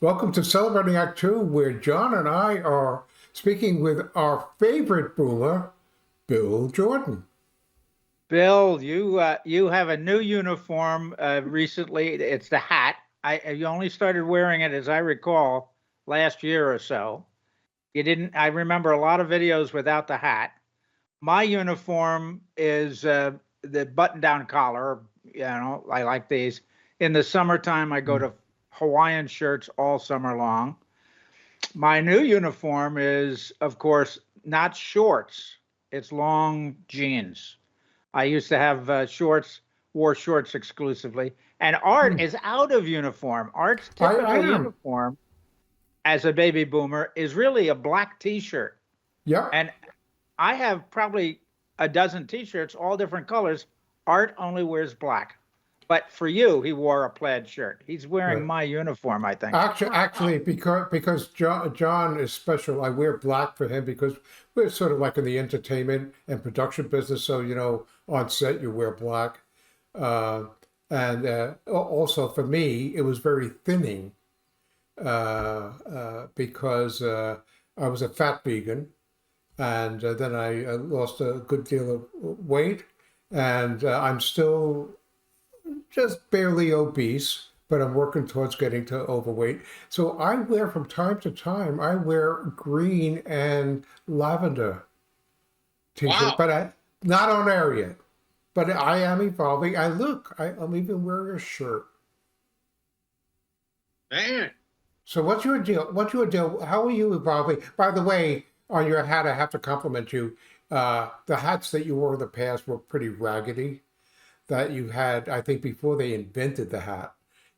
Welcome to Celebrating Act Two, where John and I are speaking with our favorite boomer, Bill Jordan. Bill, you have a new uniform recently. It's the hat. You only started wearing it, as I recall, last year or so. You didn't. I remember a lot of videos without the hat. My uniform is the button-down collar. I like these. In the summertime, I go Mm. to Hawaiian shirts all summer long. My new uniform is, of course, not shorts. It's long jeans. I used to have wore shorts exclusively. And Art Hmm. is out of uniform. Art's I typical am. uniform as a baby boomer is really a black t-shirt. Yep. And I have probably a dozen t-shirts, all different colors. Art only wears black. But for you, he wore a plaid shirt. He's wearing Right. my uniform, I think. Actually, because John is special, I wear black for him because we're sort of like in the entertainment and production business. So, on set you wear black. Uh, and also for me, it was very thinning because I was a fat vegan. And then I lost a good deal of weight, and I'm still just barely obese, but I'm working towards getting to overweight. So I wear from time to time, I wear green and lavender t-shirt, Wow, but I not on air yet. But I am evolving. I'm even wearing a shirt. man. So what's your deal? What's your deal? How are you evolving? By the way, on your hat, I have to compliment you. The hats that you wore in the past were pretty raggedy. That you had, I think, before they invented the hat,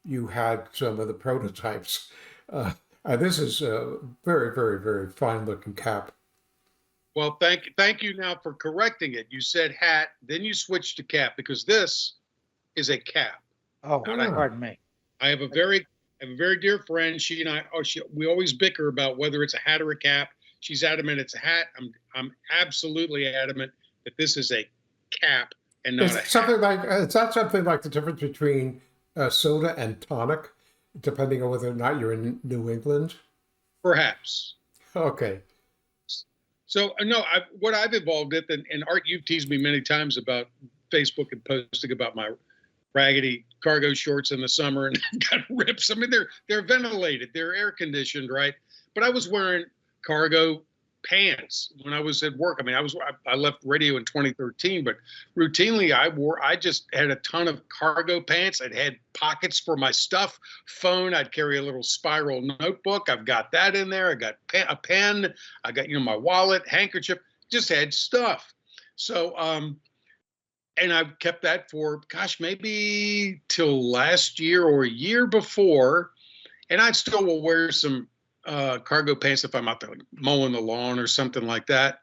you had some of the prototypes. Uh, this is a very, very, very fine looking cap. Well, thank you now for correcting it. You said hat, then you switched to cap because this is a cap. Oh, Not a, Ah, pardon me. I have a very dear friend. She and I, we always bicker about whether it's a hat or a cap. She's adamant it's a hat. I'm absolutely adamant that this is a cap and not a hat. it's not something like the difference between soda and tonic, depending on whether or not you're in New England. Perhaps. Okay. So no, what I've evolved with, and Art, you've teased me many times about Facebook and posting about my raggedy cargo shorts in the summer and got rips. I mean, they're ventilated, they're air conditioned, right? But I was wearing cargo pants when I was at work. I mean, I left radio in 2013, but routinely I just had a ton of cargo pants. I'd had pockets for my stuff, phone. I'd carry a little spiral notebook. I've got that in there. I got a pen. I got my wallet, handkerchief. Just had stuff. So and I've kept that for, gosh, maybe till last year or a year before. And I still will wear some cargo pants if I'm out there like mowing the lawn or something like that.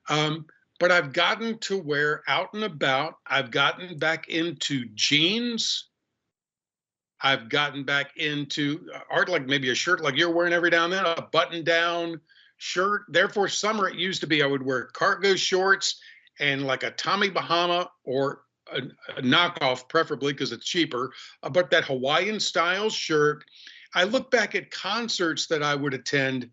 Um, but I've gotten to wear out and about. I've gotten back into jeans. I've gotten back into Art, like maybe a shirt like you're wearing every now and then, a button down shirt. Therefore, summer it used to be I would wear cargo shorts and like a Tommy Bahama or a knockoff, preferably because it's cheaper, but that Hawaiian style shirt. I look back at concerts that I would attend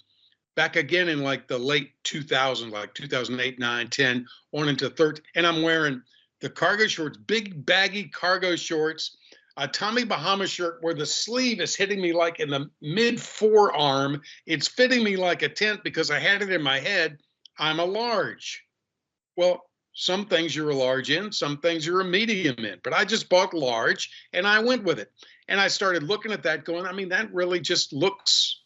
back again in like the late 2000s, like 2008, 9, 10, on into 13, and I'm wearing the cargo shorts, big baggy cargo shorts, a Tommy Bahama shirt where the sleeve is hitting me like in the mid forearm. It's fitting me like a tent because I had it in my head. I'm a large. Well, some things you're a large in, some things you're a medium in, but I just bought large and I went with it. And I started looking at that going, I mean, that really just looks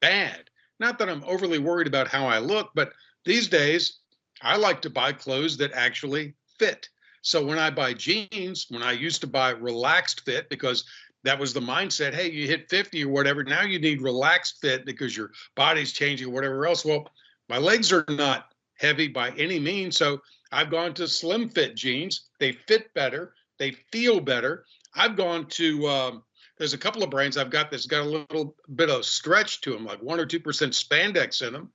bad. Not that I'm overly worried about how I look, but these days I like to buy clothes that actually fit. So when I buy jeans, when I used to buy relaxed fit because that was the mindset, hey, you hit 50 or whatever, now you need relaxed fit because your body's changing or whatever else. Well, my legs are not heavy by any means. So I've gone to slim fit jeans. They fit better. They feel better. I've gone to, there's a couple of brands I've got that's got a little bit of stretch to them, like 1 or 2% spandex in them.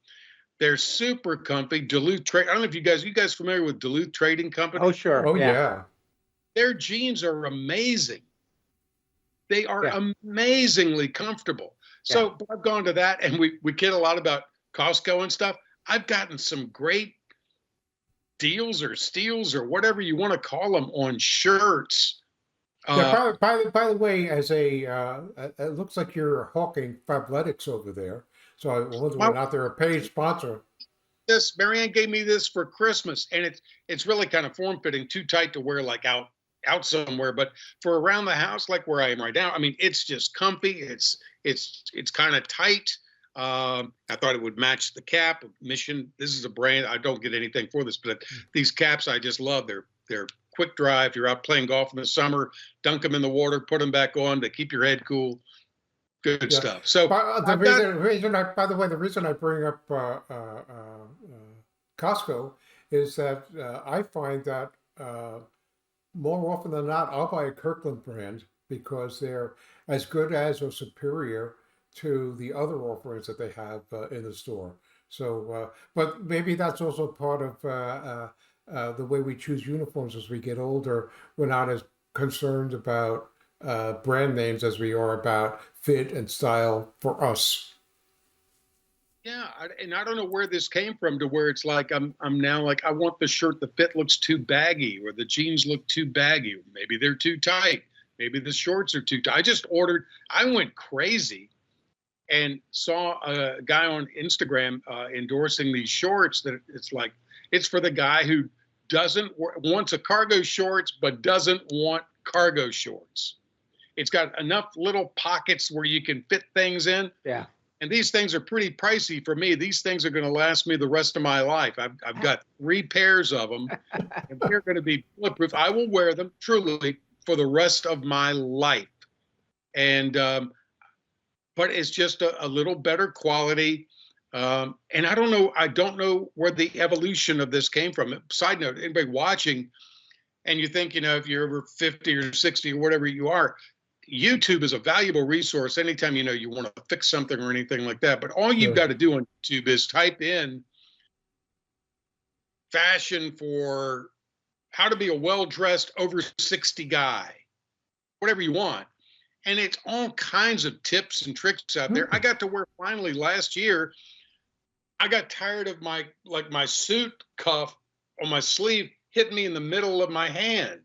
They're super comfy. Duluth Trade. I don't know if you guys familiar with Duluth Trading Oh, Company. sure. Oh Yeah. yeah. Their jeans are amazing. They are Yeah. amazingly comfortable. So but I've gone to that, and we kid a lot about Costco and stuff. I've gotten some great deals or steals or whatever you want to call them on shirts. Yeah, by the way, as it looks like you're hawking Fabletics over there. So I wonder whether or not they're a paid sponsor. This Marianne gave me this for Christmas, and it's really kind of form fitting, too tight to wear like out somewhere, but for around the house, like where I am right now, I mean, it's just comfy. It's kind of tight. I thought it would match the cap. Mission. This is a brand. I don't get anything for this, but these caps I just love. They're quick dry. If you're out playing golf in the summer, dunk them in the water, put them back on to keep your head cool. Good stuff. So the reason I bring up Costco is that I find that more often than not, I'll buy a Kirkland brand because they're as good as or superior to the other offerings that they have in the store. So, but maybe that's also part of the way we choose uniforms as we get older. We're not as concerned about brand names as we are about fit and style for us. Yeah, and I don't know where this came from to where it's like I'm now like I want the shirt, the fit looks too baggy or the jeans look too baggy. Maybe they're too tight. Maybe the shorts are too tight. I went crazy and saw a guy on Instagram endorsing these shorts that it's for the guy who wants a cargo shorts but doesn't want cargo shorts. It's got enough little pockets where you can fit things in. Yeah. And these things are pretty pricey for me. These things are going to last me the rest of my life. I've got 3 pairs of them, and they're going to be bulletproof. I will wear them truly for the rest of my life. And but it's just a little better quality. And I don't know where the evolution of this came from. Side note, anybody watching, and you think, if you're over 50 or 60 or whatever you are, YouTube is a valuable resource anytime you want to fix something or anything like that. But all you've got to do on YouTube is type in fashion for how to be a well-dressed over 60 guy, whatever you want. And it's all kinds of tips and tricks out there. I got to wear finally last year. I got tired of my suit cuff on my sleeve hitting me in the middle of my hand.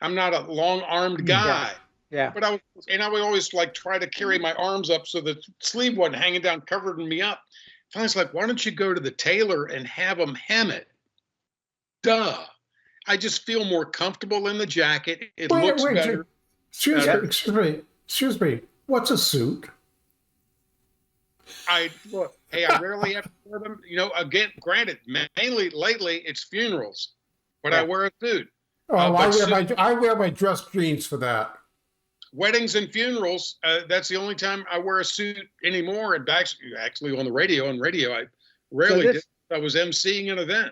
I'm not a long-armed guy. Yeah. But I would always try to carry my arms up so the sleeve wasn't hanging down, covering me up. Finally, it's like, why don't you go to the tailor and have them hem it? Duh. I just feel more comfortable in the jacket. It looks better. Excuse me. What's a suit? I rarely have to wear them. Again, granted, mainly lately it's funerals, but I wear a suit. Oh, I wear my dress jeans for that. Weddings and funerals, that's the only time I wear a suit anymore. And actually on the radio, I rarely did. I was emceeing an event.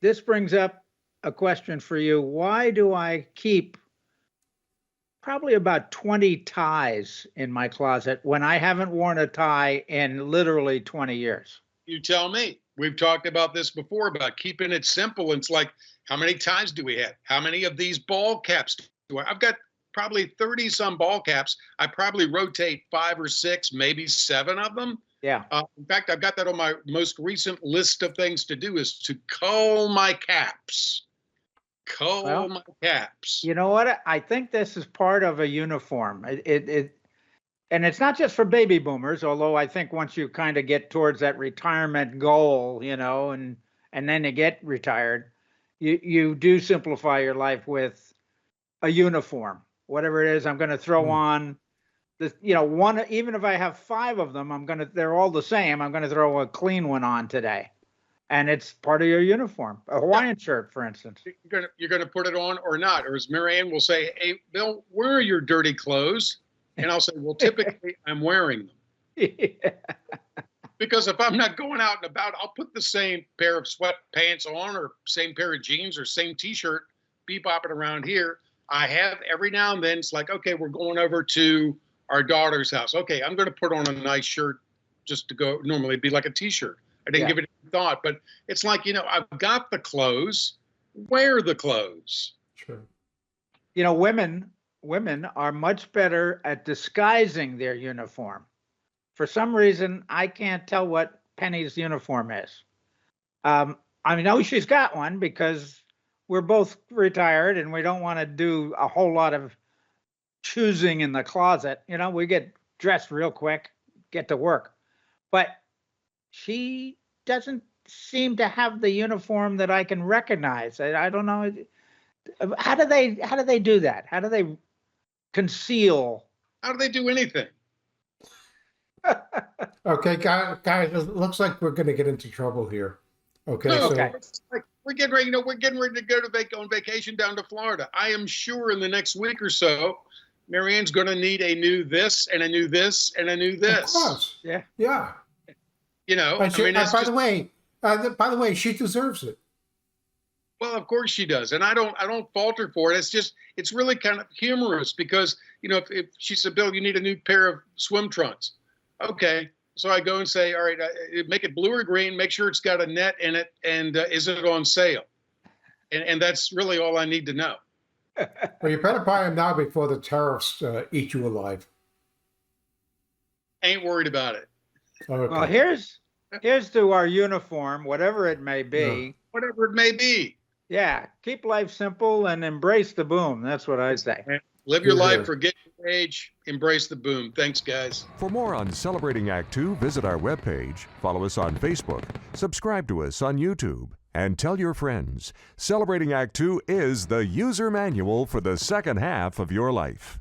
This brings up a question for you. Why do I keep probably about 20 ties in my closet when I haven't worn a tie in literally 20 years? You tell me. We've talked about this before about keeping it simple. It's like, how many ties do we have? How many of these ball caps do I've got probably 30 some ball caps. I probably rotate 5 or 6, maybe 7 of them. Yeah. In fact, I've got that on my most recent list of things to do is to cull my caps. My caps. You know what? I think this is part of a uniform. And it's not just for baby boomers, although I think once you kind of get towards that retirement goal, and then you get retired, you do simplify your life with a uniform. Whatever it is, I'm going to throw on this, one, even if I have 5 of them, they're all the same. I'm going to throw a clean one on today. And it's part of your uniform, a Hawaiian shirt, for instance. You're going to put it on or not. Or as Marianne will say, hey, Bill, where are your dirty clothes? And I'll say, well, typically I'm wearing them. Yeah. Because if I'm not going out and about, I'll put the same pair of sweatpants on or same pair of jeans or same T-shirt, bebopping around here. I have every now and then, it's like, okay, we're going over to our daughter's house. Okay, I'm going to put on a nice shirt just to go. Normally it'd be like a T-shirt. I didn't give it any thought, but it's like, I've got the clothes. Wear the clothes. Sure. Women are much better at disguising their uniform. For some reason, I can't tell what Penny's uniform is. I know she's got one because we're both retired and we don't want to do a whole lot of choosing in the closet. You know, we get dressed real quick, get to work. But she doesn't seem to have the uniform that I can recognize. I don't know. How do they do that? How do they conceal? How do they do anything? Okay, guys, it looks like we're going to get into trouble here. Okay, No, so Okay. like, we're getting ready. We're getting ready to go to on vacation down to Florida. I am sure in the next week or so, Marianne's going to need a new this and a new this and a new of this. course, Yeah. yeah. You know, And she, I mean, it's by just, the way, she deserves it. well, of course she does, and I don't fault her for it. It's really kind of humorous because if she said, Bill, you need a new pair of swim trunks. Okay, so I go and say, all right, make it blue or green. Make sure it's got a net in it, and is it on sale? And that's really all I need to know. Well, you better buy them now before the tariffs eat you alive. Ain't worried about it. Okay. Well, here's to our uniform, whatever it may be. Whatever it may be. Yeah, keep life simple and embrace the boom. That's what I say. Live your Good. life, forget your age, embrace the boom. Thanks, guys. For more on Celebrating Act Two, visit our webpage, follow us on Facebook, subscribe to us on YouTube, and tell your friends. Celebrating Act Two is the user manual for the second half of your life.